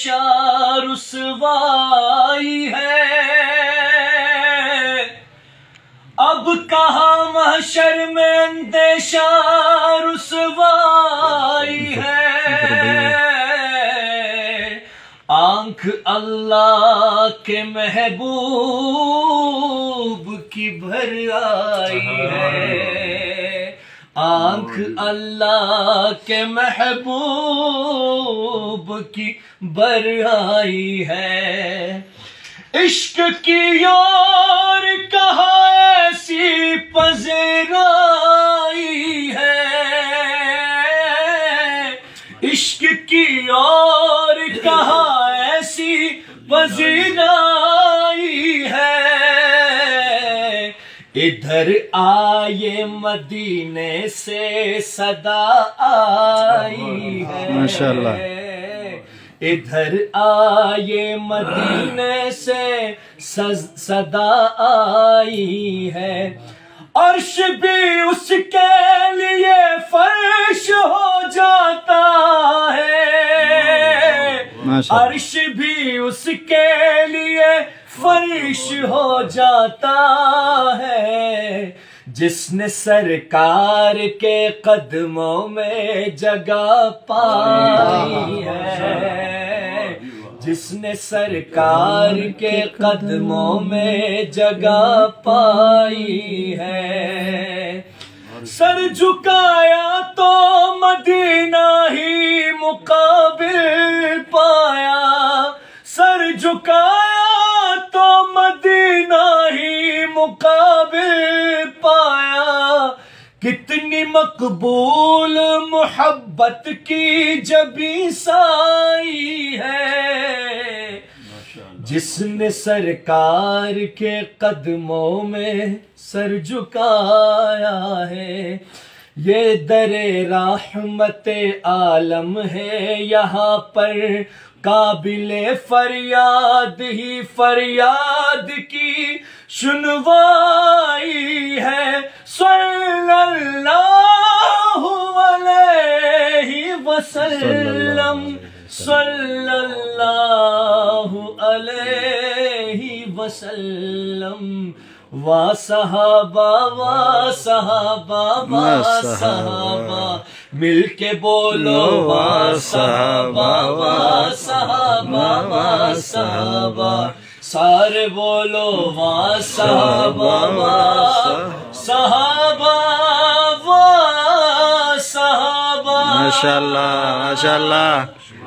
اندیشہ رسوائی ہے، اب کہاں محشر میں اندیشہ رسوائی ہے، آنکھ اللہ کے محبوب کی بھر آئی ہے، آنکھ اللہ کے محبوب کی بھر آئی ہے، عشق کی اور کہاں ایسی پذیرائی ہے، عشق کی اور کہاں ایسی پذیرائی ہے، ادھر آئے مدینے سے صدا آئی ہے، ماشاءاللہ، ادھر آئے مدینے سے صدا آئی ہے، عرش بھی اس کے لیے فرش ہو جاتا ہے، عرش بھی اس کے لیے فرش ہو جاتا ہے، جس نے سرکار کے قدموں میں جگہ پائی ہے، جس نے سرکار کے قدموں میں جگہ پائی ہے، سر جھکایا تو مدینہ ہی مقابل پایا، سر جھکایا تو مدینہ ہی مقابل پایا، کتنی مقبول محبت کی جبیں سائی ہے، جس نے سرکار کے قدموں میں سر جھکایا ہے، یہ در رحمت عالم ہے، یہاں پر قابل فریاد ہی فریاد کی سنوائی ہے، صلی اللہ علیہ وسلم، صلی اللہ علیہ وسلم، وا صحابہ وا صحابہ وا صحابہ، مل کے بولو وا صحابہ وا صحابہ وا صحابہ، سارے بولو وا صحابہ وا صحابہ وا صحابہ، ماشاءاللہ ماشاءاللہ۔